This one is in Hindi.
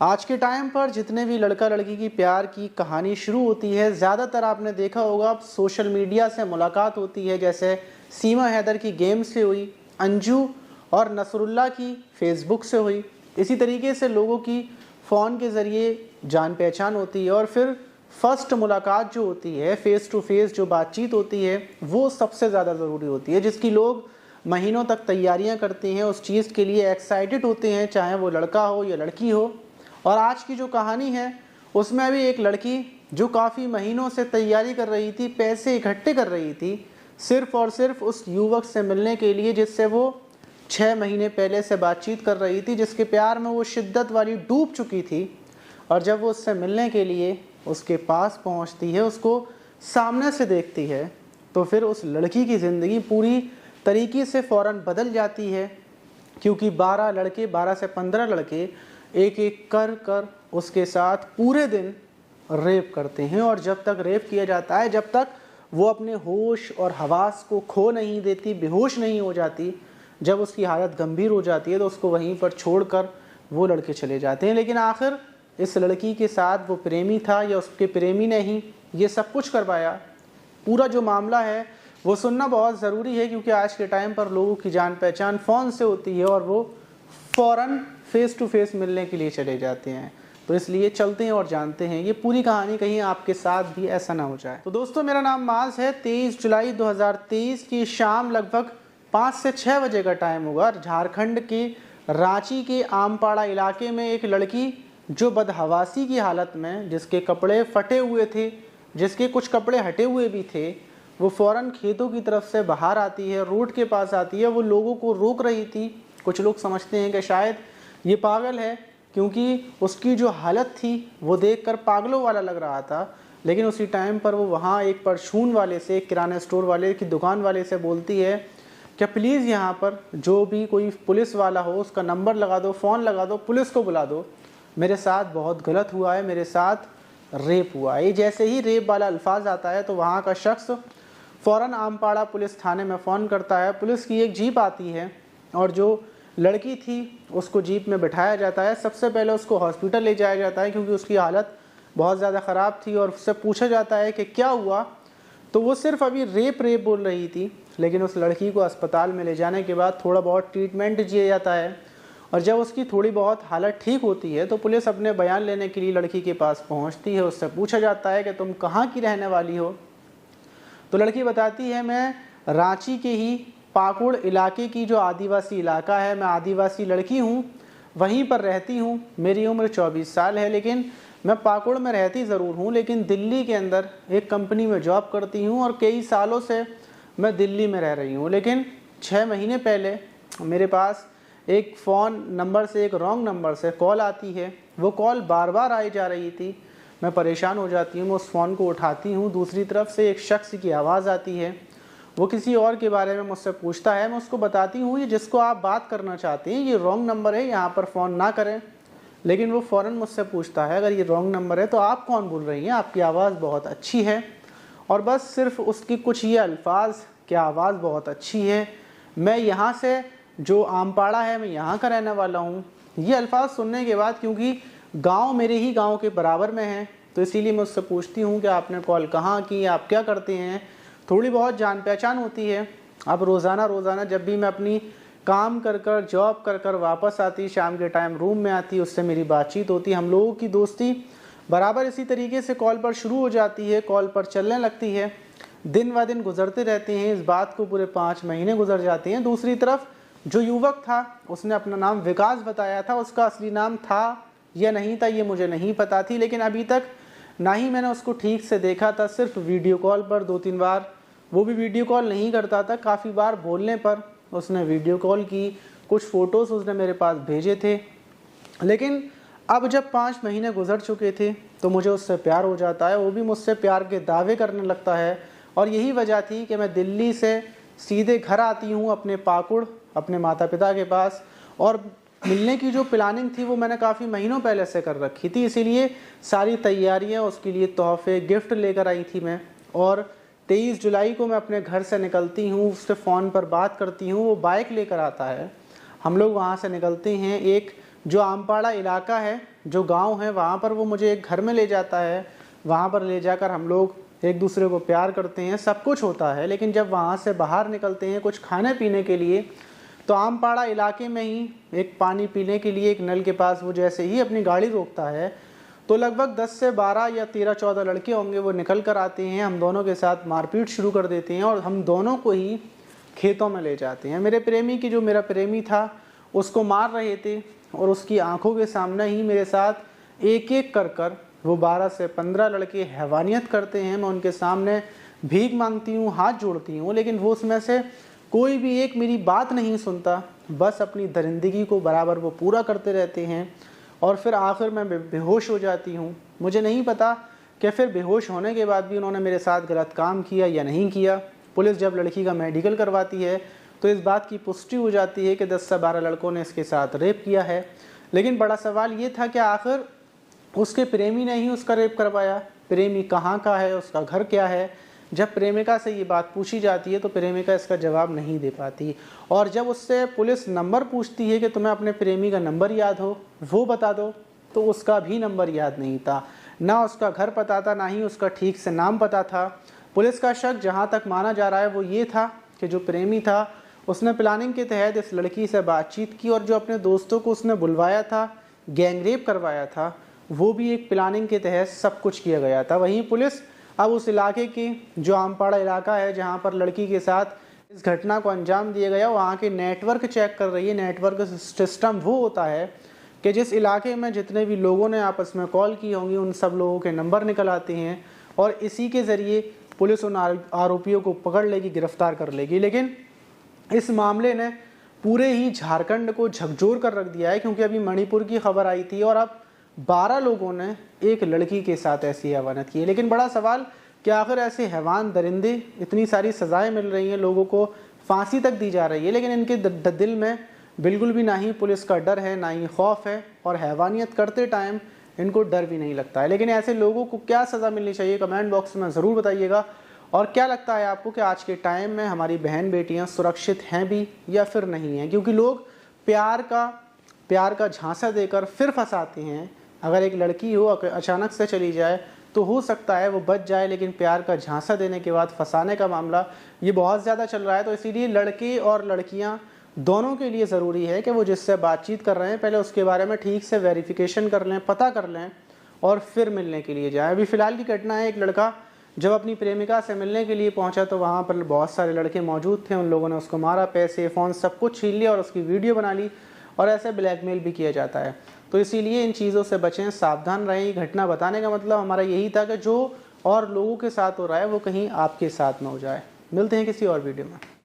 आज के टाइम पर जितने भी लड़का लड़की की प्यार की कहानी शुरू होती है, ज़्यादातर आपने देखा होगा सोशल मीडिया से मुलाकात होती है। जैसे सीमा हैदर की गेम से हुई, अंजू और नसरुल्ला की फेसबुक से हुई। इसी तरीके से लोगों की फ़ोन के ज़रिए जान पहचान होती है और फिर फर्स्ट मुलाकात जो होती है, फ़ेस टू फेस जो बातचीत होती है, वो सबसे ज़्यादा ज़रूरी होती है, जिसकी लोग महीनों तक तैयारियां करते हैं, उस चीज़ के लिए एक्साइटेड होते हैं, चाहे वो लड़का हो या लड़की हो। और आज की जो कहानी है उसमें भी एक लड़की जो काफ़ी महीनों से तैयारी कर रही थी, पैसे इकट्ठे कर रही थी, सिर्फ और सिर्फ उस युवक से मिलने के लिए जिससे वो 6 महीने पहले से बातचीत कर रही थी, जिसके प्यार में वो शिद्दत वाली डूब चुकी थी। और जब वो उससे मिलने के लिए उसके पास पहुंचती है, उसको सामने से देखती है, तो फिर उस लड़की की ज़िंदगी पूरी तरीके से फ़ौरन बदल जाती है। क्योंकि 12 से 15 लड़के एक एक कर कर उसके साथ पूरे दिन रेप करते हैं। और जब तक रेप किया जाता है, जब तक वो अपने होश और हवास को खो नहीं देती, बेहोश नहीं हो जाती, जब उसकी हालत गंभीर हो जाती है तो उसको वहीं पर छोड़कर वो लड़के चले जाते हैं। लेकिन आखिर इस लड़की के साथ वो प्रेमी था या उसके प्रेमी ने ही ये सब कुछ करवाया, पूरा जो मामला है वो सुनना बहुत ज़रूरी है। क्योंकि आज के टाइम पर लोगों की जान पहचान फ़ोन से होती है और वो फ़ौरन फेस टू फेस मिलने के लिए चले जाते हैं। तो इसलिए चलते हैं और जानते हैं ये पूरी कहानी, कहीं आपके साथ भी ऐसा ना हो जाए। तो दोस्तों, मेरा नाम माज है। 23 जुलाई 2023 की शाम लगभग 5 से 6 बजे का टाइम होगा। झारखंड के रांची के आमपाड़ा इलाके में एक लड़की जो बदहवासी की हालत में, जिसके कपड़े फटे हुए थे, जिसके कुछ कपड़े हटे हुए भी थे, वो फ़ौरन खेतों की तरफ से बाहर आती है, रोड के पास आती है। वो लोगों को रोक रही थी। कुछ लोग समझते हैं कि शायद ये पागल है, क्योंकि उसकी जो हालत थी वो देखकर पागलों वाला लग रहा था। लेकिन उसी टाइम पर वो वहाँ एक परचून वाले से, एक किराना स्टोर वाले की दुकान वाले से बोलती है कि प्लीज़ यहाँ पर जो भी कोई पुलिस वाला हो उसका नंबर लगा दो, फ़ोन लगा दो, पुलिस को बुला दो, मेरे साथ बहुत गलत हुआ है, मेरे साथ रेप हुआ है। जैसे ही रेप वाला अल्फाज आता है तो वहाँ का शख्स फ़ौरन आमपाड़ा पुलिस थाने में फ़ोन करता है। पुलिस की एक जीप आती है और जो लड़की थी उसको जीप में बिठाया जाता है। सबसे पहले उसको हॉस्पिटल ले जाया जाता है क्योंकि उसकी हालत बहुत ज़्यादा ख़राब थी। और उससे पूछा जाता है कि क्या हुआ, तो वो सिर्फ अभी रेप बोल रही थी। लेकिन उस लड़की को अस्पताल में ले जाने के बाद थोड़ा बहुत ट्रीटमेंट दिया जाता है। और जब उसकी थोड़ी बहुत हालत ठीक होती है तो पुलिस अपने बयान लेने के लिए लड़की के पास पहुंचती है। उससे पूछा जाता है कि तुम कहाँ की रहने वाली हो। तो लड़की बताती है, मैं रांची के ही पाकुड़ इलाके की जो आदिवासी इलाका है, मैं आदिवासी लड़की हूँ, वहीं पर रहती हूँ। मेरी उम्र 24 साल है, लेकिन मैं पाकुड़ में रहती ज़रूर हूँ, लेकिन दिल्ली के अंदर एक कंपनी में जॉब करती हूँ और कई सालों से मैं दिल्ली में रह रही हूँ। लेकिन 6 महीने पहले मेरे पास एक फ़ोन नंबर से, एक रॉन्ग नंबर से कॉल आती है। वो कॉल बार बार आई जा रही थी। मैं परेशान हो जाती हूँ, मैं उस फ़ोन को उठाती हूँ। दूसरी तरफ से एक शख्स की आवाज़ आती है, वो किसी और के बारे में मुझसे पूछता है। मैं उसको बताती हूँ, ये जिसको आप बात करना चाहते हैं ये रॉन्ग नंबर है, यहाँ पर फ़ोन ना करें। लेकिन वो फ़ौरन मुझसे पूछता है, अगर ये रॉन्ग नंबर है तो आप कौन बोल रही हैं, आपकी आवाज़ बहुत अच्छी है। और बस सिर्फ उसकी कुछ ये अल्फाज कि आवाज़ बहुत अच्छी है, मैं यहाँ से जो आमपाड़ा है मैं यहाँ का रहने वाला हूँ, ये अल्फाज सुनने के बाद, क्योंकि गाँव मेरे ही गाँव के बराबर में है, तो इसीलिए मैं उससे पूछती हूँ कि आपने कॉल कहाँ की, आप क्या करते हैं। थोड़ी बहुत जान पहचान होती है। अब रोज़ाना जब भी मैं अपनी काम कर कर, जॉब कर कर वापस आती, शाम के टाइम रूम में आती, उससे मेरी बातचीत होती। हम लोगों की दोस्ती बराबर इसी तरीके से कॉल पर शुरू हो जाती है, कॉल पर चलने लगती है। दिन व दिन गुजरते रहते हैं, इस बात को पूरे 5 महीने गुजर जाते हैं। दूसरी तरफ जो युवक था उसने अपना नाम विकास बताया था, उसका असली नाम था या नहीं था ये मुझे नहीं पता थी। लेकिन अभी तक ना ही मैंने उसको ठीक से देखा था, सिर्फ वीडियो कॉल पर 2-3 बार, वो भी वीडियो कॉल नहीं करता था, काफ़ी बार बोलने पर उसने वीडियो कॉल की, कुछ फ़ोटोज़ उसने मेरे पास भेजे थे। लेकिन अब जब 5 महीने गुजर चुके थे तो मुझे उससे प्यार हो जाता है, वो भी मुझसे प्यार के दावे करने लगता है। और यही वजह थी कि मैं दिल्ली से सीधे घर आती हूँ अपने पाकुड़, अपने माता पिता के पास। और मिलने की जो प्लानिंग थी वो मैंने काफ़ी महीनों पहले से कर रखी थी, इसीलिए सारी तैयारियां, उसके लिए तोहफे, गिफ्ट लेकर आई थी मैं। और 23 जुलाई को मैं अपने घर से निकलती हूँ, उससे फ़ोन पर बात करती हूँ, वो बाइक लेकर आता है, हम लोग वहाँ से निकलते हैं। एक जो आमपाड़ा इलाका है, जो गांव है, वहाँ पर वो मुझे एक घर में ले जाता है। वहाँ पर ले जाकर हम लोग एक दूसरे को प्यार करते हैं, सब कुछ होता है। लेकिन जब वहाँ से बाहर निकलते हैं कुछ खाने पीने के लिए, तो आमपाड़ा इलाके में ही एक पानी पीने के लिए एक नल के पास वो जैसे ही अपनी गाड़ी रोकता है, तो लगभग 10 से 12 या 13-14 लड़के होंगे, वो निकल कर आते हैं, हम दोनों के साथ मारपीट शुरू कर देते हैं और हम दोनों को ही खेतों में ले जाते हैं। मेरे प्रेमी की, जो मेरा प्रेमी था, उसको मार रहे थे और उसकी आंखों के सामने ही मेरे साथ एक एक कर वो 12 से 15 लड़के हैवानियत करते हैं। मैं उनके सामने भीख मांगती हूँ, हाथ जोड़ती हूँ, लेकिन वो उसमें से कोई भी एक मेरी बात नहीं सुनता, बस अपनी दरिंदगी को बराबर वो पूरा करते रहते हैं। और फिर आखिर में बेहोश हो जाती हूँ। मुझे नहीं पता कि फिर बेहोश होने के बाद भी उन्होंने मेरे साथ गलत काम किया या नहीं किया। पुलिस जब लड़की का मेडिकल करवाती है तो इस बात की पुष्टि हो जाती है कि 10 से 12 लड़कों ने इसके साथ रेप किया है। लेकिन बड़ा सवाल ये था कि आखिर उसके प्रेमी ने ही उसका रेप करवाया। प्रेमी कहाँ का है, उसका घर क्या है? जब प्रेमिका से ये बात पूछी जाती है तो प्रेमिका इसका जवाब नहीं दे पाती। और जब उससे पुलिस नंबर पूछती है कि तुम्हें अपने प्रेमी का नंबर याद हो, वो बता दो, तो उसका भी नंबर याद नहीं था। ना उसका घर पता था, ना ही उसका ठीक से नाम पता था। पुलिस का शक जहाँ तक माना जा रहा है वो ये था कि जो प्रेमी था उसने प्लानिंग के तहत इस लड़की से बातचीत की और जो अपने दोस्तों को उसने बुलवाया था, गैंगरेप करवाया था, वो भी एक प्लानिंग के तहत सब कुछ किया गया था। वहीं पुलिस अब उस इलाके की, जो आमपाड़ा इलाका है जहाँ पर लड़की के साथ इस घटना को अंजाम दिया गया, वहाँ के नेटवर्क चेक कर रही है। नेटवर्क सिस्टम वो होता है कि जिस इलाके में जितने भी लोगों ने आपस में कॉल की होंगी उन सब लोगों के नंबर निकल आते हैं और इसी के ज़रिए पुलिस उन आरोपियों को पकड़ लेगी, गिरफ्तार कर लेगी। लेकिन इस मामले ने पूरे ही झारखंड को झकझोर कर रख दिया है, क्योंकि अभी मणिपुर की खबर आई थी और अब 12 लोगों ने एक लड़की के साथ ऐसी हैवानियत की है। लेकिन बड़ा सवाल कि आखिर ऐसे हैवान दरिंदे, इतनी सारी सज़ाएं मिल रही हैं, लोगों को फांसी तक दी जा रही है, लेकिन इनके दिल में बिल्कुल भी ना ही पुलिस का डर है, ना ही खौफ है, और हैवानियत करते टाइम इनको डर भी नहीं लगता है। लेकिन ऐसे लोगों को क्या सज़ा मिलनी चाहिए, कमेंट बॉक्स में ज़रूर बताइएगा। और क्या लगता है आपको कि आज के टाइम में हमारी बहन बेटियां सुरक्षित हैं भी या फिर नहीं हैं? क्योंकि लोग प्यार का झांसा देकर फिर फंसाते हैं। अगर एक लड़की हो अचानक से चली जाए तो हो सकता है वो बच जाए, लेकिन प्यार का झांसा देने के बाद फंसाने का मामला ये बहुत ज़्यादा चल रहा है। तो इसीलिए लड़के और लड़कियाँ दोनों के लिए ज़रूरी है कि वो जिससे बातचीत कर रहे हैं पहले उसके बारे में ठीक से वेरिफिकेशन कर लें, पता कर लें और फिर मिलने के लिए जाएं। अभी फ़िलहाल की घटना है, एक लड़का जब अपनी प्रेमिका से मिलने के लिए पहुंचा तो वहां पर बहुत सारे लड़के मौजूद थे। उन लोगों ने उसको मारा, पैसे, फ़ोन सब कुछ छीन लिया और उसकी वीडियो बना ली, और ऐसे ब्लैकमेल भी किया जाता है। तो इसीलिए इन चीज़ों से बचें, सावधान रहें। ये घटना बताने का मतलब हमारा यही था कि जो और लोगों के साथ हो रहा है वो कहीं आपके साथ ना हो जाए। मिलते हैं किसी और वीडियो में।